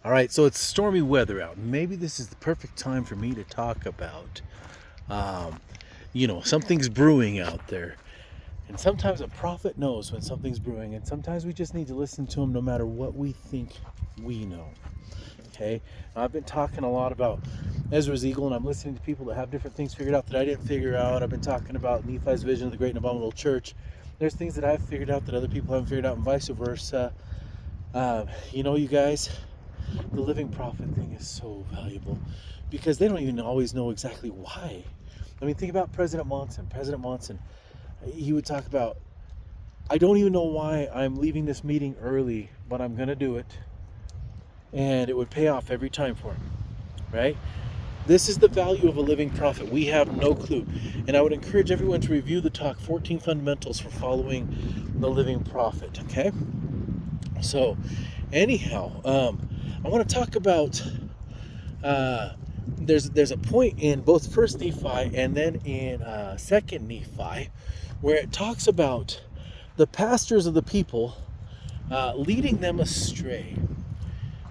All right, so it's stormy weather out. Maybe this is the perfect time for me to talk about, um, something's brewing out there. And sometimes a prophet knows when something's brewing, and sometimes we just need to listen to him no matter what we think we know. Okay? I've been talking a lot about Ezra's eagle, and I'm listening to people that have different things figured out that I didn't figure out. I've been talking about Nephi's vision of the great and abominable church. There's things that I've figured out that other people haven't figured out, and vice versa. You guys, the living prophet thing is so valuable because they don't even always know exactly why. I mean, think about President Monson. He would talk about, I don't even know why I'm leaving this meeting early, but I'm going to do it. And it would pay off every time for him, right? This is the value of a living prophet. We have no clue. And I would encourage everyone to review the talk, 14 Fundamentals for Following the Living Prophet, okay? So, anyhow, I want to talk about, there's a point in both First Nephi and then in Second Nephi where it talks about the pastors of the people leading them astray.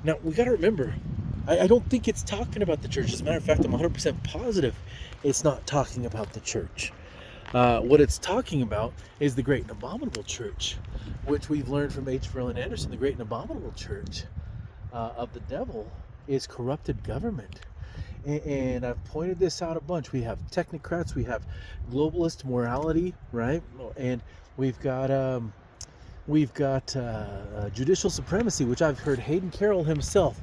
Now, we got to remember, I don't think it's talking about the church. As a matter of fact, I'm 100% positive it's not talking about the church. What it's talking about is the great and abominable church, which we've learned from H. Verlin Anderson. The great and abominable church of the devil is corrupted government. And I've pointed this out a bunch. We have technocrats, we have globalist morality, right? And we've got judicial supremacy, which I've heard Hayden Carroll himself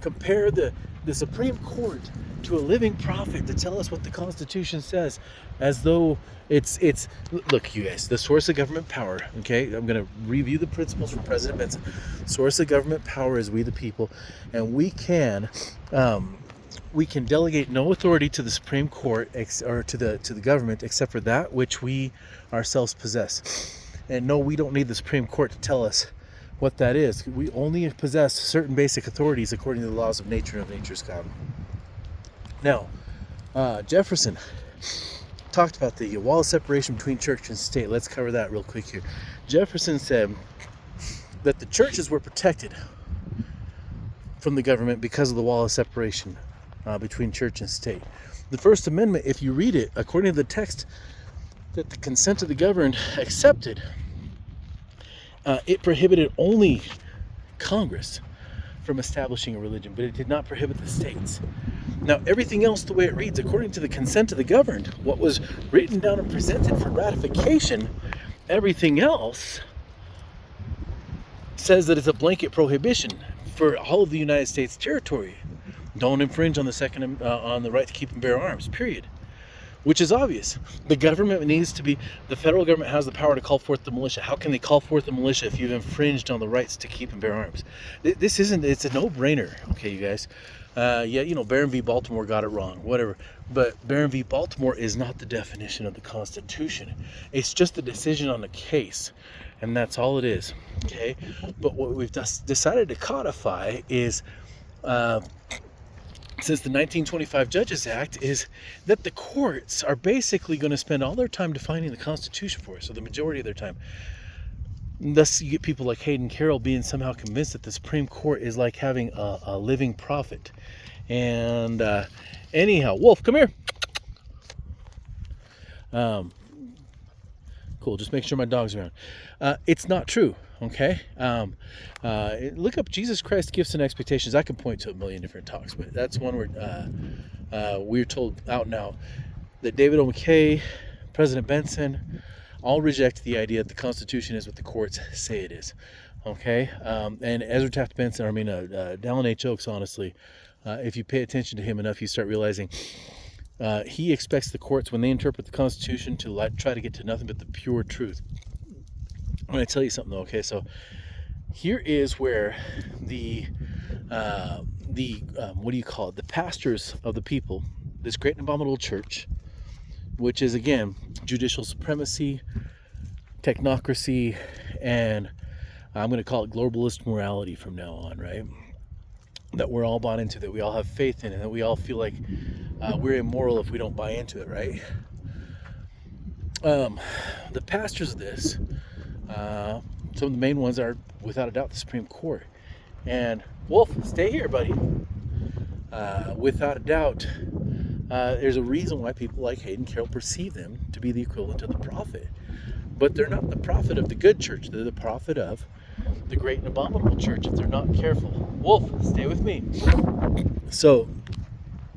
compare the Supreme Court to a living prophet to tell us what the Constitution says, as though it's look, you guys, the source of government power, okay? I'm going to review the principles from President Benson. Source of government power is we the people, and we can delegate no authority to the Supreme Court or to the government except for that which we ourselves possess. And no, we don't need the Supreme Court to tell us what that is. We only possess certain basic authorities according to the laws of nature and of nature's God. Now, Jefferson talked about the wall of separation between church and state. Let's cover that real quick here. Jefferson said that the churches were protected from the government because of the wall of separation between church and state. The First Amendment, if you read it, according to the text that the consent of the governed accepted, it prohibited only Congress from establishing a religion, but it did not prohibit the states. Now, everything else, the way it reads, according to the consent of the governed, what was written down and presented for ratification, everything else says that it's a blanket prohibition for all of the United States territory. Don't infringe on the right to keep and bear arms, period. Which is obvious. The government needs to be, the federal government has the power to call forth the militia. How can they call forth the militia if you've infringed on the rights to keep and bear arms? It's a no-brainer, okay, you guys? Barron v. Baltimore got it wrong, whatever. But Barron v. Baltimore is not the definition of the Constitution. It's just a decision on a case, and that's all it is, okay? But what we've decided to codify is, since the 1925 Judges Act, is that the courts are basically going to spend all their time defining the Constitution for us, so the majority of their time. Thus, you get people like Hayden Carroll being somehow convinced that the Supreme Court is like having a living prophet. And anyhow, Wolf, come here. Cool, just make sure my dog's around. It's not true. Okay, look up Jesus Christ, Gifts and Expectations. I can point to a million different talks, but that's one where we're told out now that David O. McKay, President Benson, all reject the idea that the Constitution is what the courts say it is. Okay, and Ezra Taft Benson, Dallin H. Oaks, honestly, if you pay attention to him enough, you start realizing he expects the courts, when they interpret the Constitution, to try to get to nothing but the pure truth. I'm going to tell you something though, okay? So here is where the pastors of the people, this great and abominable church, which is again judicial supremacy, technocracy, and I'm going to call it globalist morality from now on, right? That we're all bought into, that we all have faith in, and that we all feel like we're immoral if we don't buy into it, right? The pastors of this, some of the main ones are, without a doubt, the Supreme Court. And Wolf, stay here, buddy. Without a doubt, there's a reason why people like Hayden Carroll perceive them to be the equivalent of the prophet. But they're not the prophet of the good church. They're the prophet of the great and abominable church if they're not careful. Wolf, stay with me. So,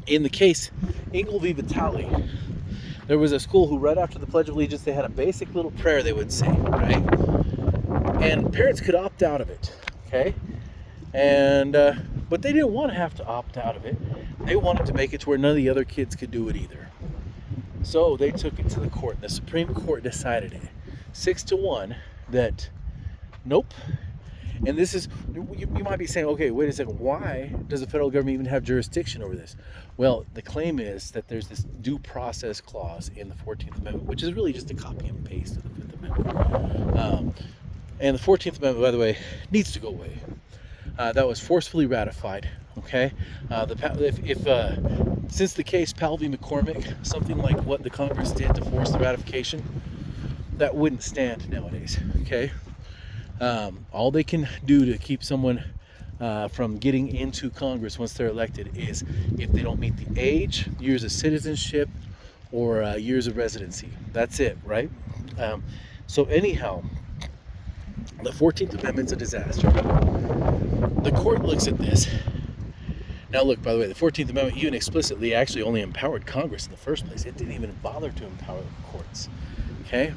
in the case Ingleby Vitale, there was a school who right after the Pledge of Allegiance, they had a basic little prayer they would say, right? And parents could opt out of it, okay? And but they didn't want to have to opt out of it. They wanted to make it to where none of the other kids could do it either. So they took it to the court. The Supreme Court decided it 6-1 that nope. And this is, you might be saying, okay, wait a second, why does the federal government even have jurisdiction over this? Well, the claim is that there's this due process clause in the 14th Amendment, which is really just a copy and paste of the 5th Amendment. And the 14th Amendment, by the way, needs to go away. That was forcefully ratified, okay? Since the case Powell v. McCormick, something like what the Congress did to force the ratification, that wouldn't stand nowadays, okay? All they can do to keep someone from getting into Congress once they're elected is if they don't meet the age, years of citizenship, or years of residency. That's it, right? So anyhow, the 14th Amendment's a disaster. The court looks at this. Now look, by the way, the 14th Amendment even explicitly actually only empowered Congress in the first place. It didn't even bother to empower the courts, okay?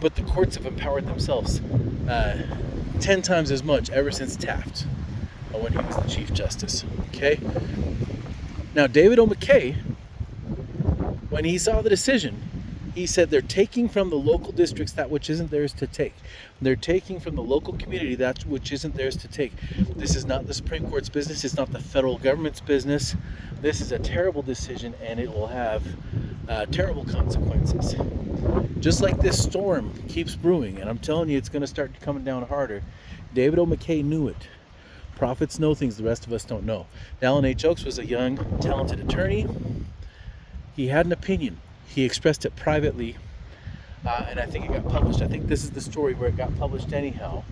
But the courts have empowered themselves 10 times as much ever since Taft, when he was the Chief Justice. Okay? Now, David O. McKay, when he saw the decision, he said they're taking from the local districts that which isn't theirs to take. They're taking from the local community that which isn't theirs to take. This is not the Supreme Court's business. It's not the federal government's business. This is a terrible decision, and it will have terrible consequences. Just like this storm keeps brewing, and I'm telling you, it's going to start coming down harder. David O. McKay knew it. Prophets know things the rest of us don't know. Dallin H. Oaks was a young, talented attorney. He had an opinion. He expressed it privately, and I think it got published. I think this is the story where it got published anyhow.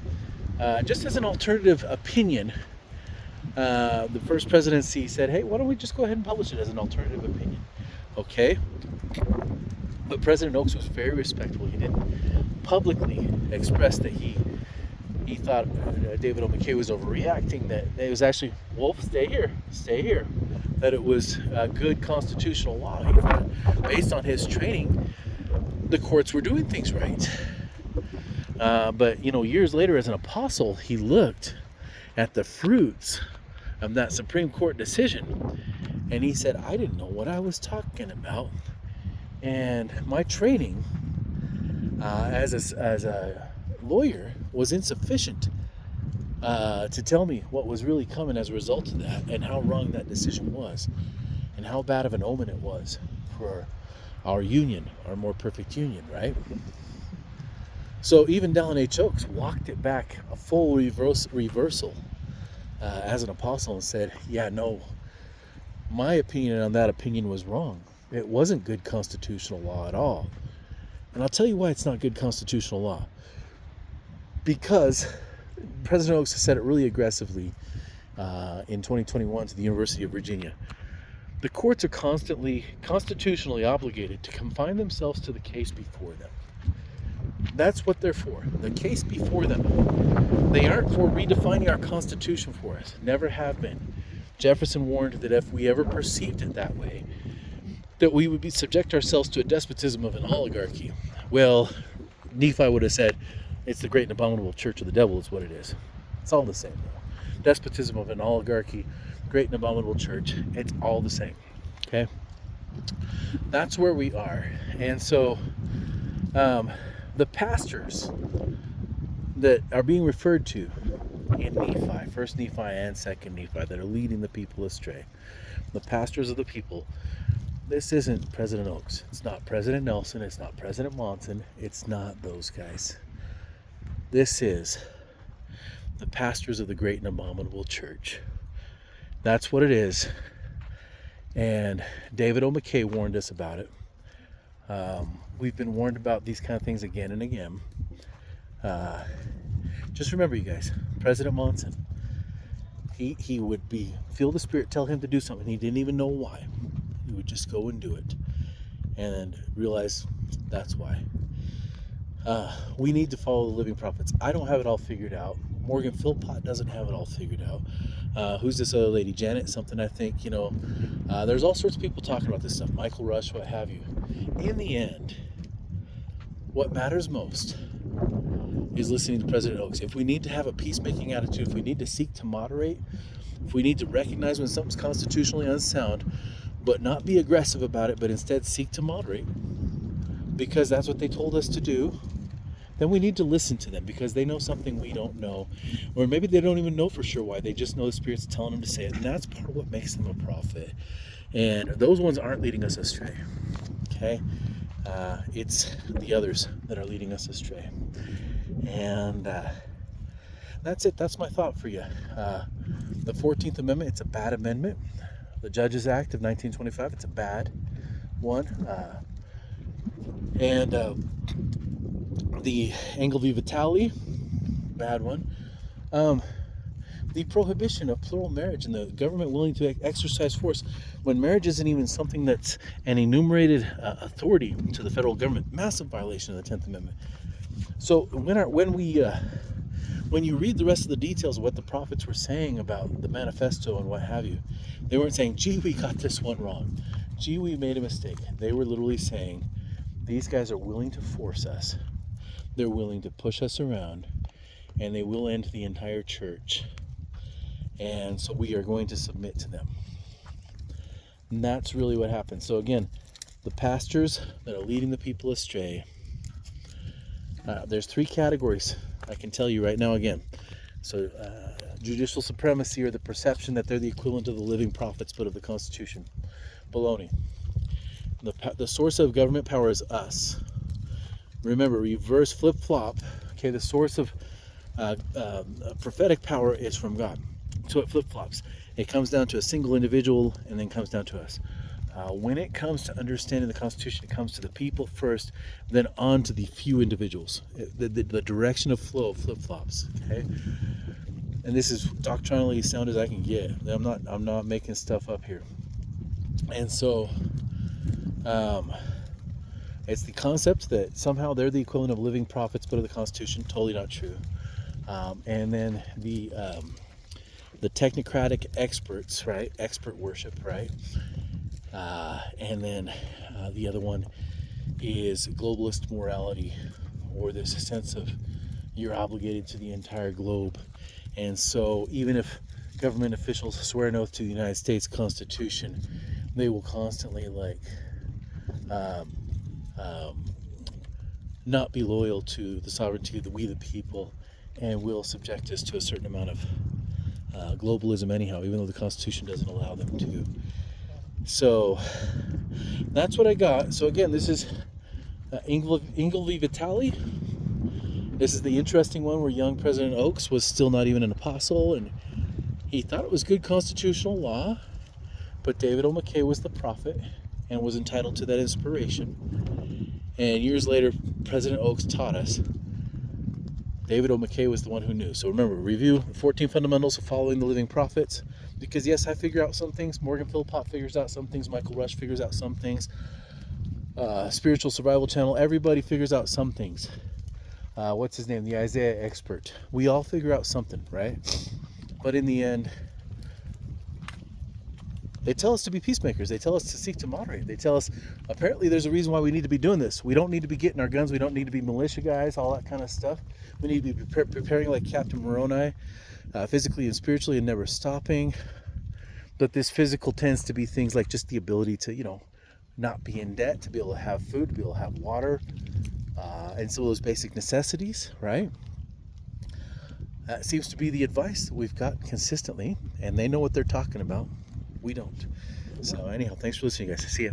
Just as an alternative opinion, the first presidency said, hey, why don't we just go ahead and publish it as an alternative opinion? Okay. But President Oaks was very respectful. He didn't publicly express that he thought David O. McKay was overreacting, that it was actually, Wolf, stay here, that it was good constitutional law. He thought, based on his training, the courts were doing things right. But, years later as an apostle, he looked at the fruits of that Supreme Court decision, and he said, I didn't know what I was talking about. And my training as a lawyer was insufficient to tell me what was really coming as a result of that, and how wrong that decision was, and how bad of an omen it was for our union, our more perfect union, right? So even Dallin H. Oaks walked it back a full reversal as an apostle and said, yeah, no, my opinion on that opinion was wrong. It wasn't good constitutional law at all. And I'll tell you why it's not good constitutional law. Because President Oaks has said it really aggressively in 2021 to the University of Virginia. The courts are constitutionally obligated to confine themselves to the case before them. That's what they're for. The case before them. They aren't for redefining our Constitution for us. Never have been. Jefferson warned that if we ever perceived it that way, that we would subject ourselves to a despotism of an oligarchy. Well, Nephi would have said, it's the great and abominable church of the devil is what it is. It's all the same, though. Despotism of an oligarchy, great and abominable church, it's all the same. Okay? That's where we are. And so, the pastors that are being referred to in Nephi, 1st Nephi and 2nd Nephi, that are leading the people astray, the pastors of the people, this isn't President Oaks. It's not President Nelson. It's not President Monson. It's not those guys. This is the pastors of the great and abominable church. That's what it is. And David O. McKay warned us about it. We've been warned about these kind of things again and again. Just remember, you guys, President Monson, he would feel the Spirit tell him to do something. He didn't even know why. He would just go and do it, and then realize that's why. We need to follow the living prophets. I don't have it all figured out. Morgan Philpott doesn't have it all figured out. Who's this other lady? Janet something, I think. There's all sorts of people talking about this stuff. Michael Rush, what have you. In the end, what matters most is listening to President Oaks. If we need to have a peacemaking attitude, if we need to seek to moderate, if we need to recognize when something's constitutionally unsound, but not be aggressive about it, but instead seek to moderate, because that's what they told us to do, then we need to listen to them, because they know something we don't know. Or maybe they don't even know for sure why. They just know the Spirit's telling them to say it. And that's part of what makes them a prophet. And those ones aren't leading us astray. Okay? It's the others that are leading us astray. And that's it. That's my thought for you. The 14th Amendment, it's a bad amendment. The Judges Act of 1925, it's a bad one. And the Anglo v. Vitale, bad one. The prohibition of plural marriage and the government willing to exercise force when marriage isn't even something that's an enumerated authority to the federal government. Massive violation of the 10th Amendment. So when you read the rest of the details of what the prophets were saying about the manifesto and what have you, they weren't saying, gee, we got this one wrong. Gee, we made a mistake. They were literally saying, these guys are willing to force us. They're willing to push us around, and they will end the entire church. And so we are going to submit to them. And that's really what happens. So again, the pastors that are leading the people astray, there's 3 categories I can tell you right now again. So judicial supremacy, or the perception that they're the equivalent of the living prophets but of the Constitution. Baloney. The source of government power is us. Remember, reverse flip-flop. Okay, the source of prophetic power is from God. So it flip-flops. It comes down to a single individual and then comes down to us. When it comes to understanding the Constitution, it comes to the people first, then on to the few individuals. The direction of flow flip-flops. Okay, and this is doctrinally as sound as I can get. I'm not making stuff up here. And so, it's the concept that somehow they're the equivalent of living prophets, but of the Constitution. Totally not true. And then the technocratic experts, right? Expert worship, right? And then the other one is globalist morality, or this sense of you're obligated to the entire globe. And so even if government officials swear an oath to the United States Constitution, they will constantly not be loyal to the sovereignty of we the people, and will subject us to a certain amount of globalism anyhow, even though the Constitution doesn't allow them to. So that's what I got. So again, this is Engel v. Vitale. This is the interesting one where young President Oaks was still not even an apostle, and he thought it was good constitutional law, but David O. McKay was the prophet and was entitled to that inspiration. And years later, President Oaks taught us David O. McKay was the one who knew. So remember, review the 14 fundamentals of following the living prophets. Because yes, I figure out some things. Morgan Philpott figures out some things. Michael Rush figures out some things. Spiritual Survival Channel, everybody figures out some things. What's his name? The Isaiah expert. We all figure out something, right? But in the end, they tell us to be peacemakers. They tell us to seek to moderate. They tell us, apparently there's a reason why we need to be doing this. We don't need to be getting our guns. We don't need to be militia guys, all that kind of stuff. We need to be preparing like Captain Moroni, physically and spiritually, and never stopping. But this physical tends to be things like just the ability to, not be in debt, to be able to have food, to be able to have water, and so those basic necessities, right? That seems to be the advice that we've got consistently, and they know what they're talking about. We don't. So anyhow, thanks for listening, guys. See ya.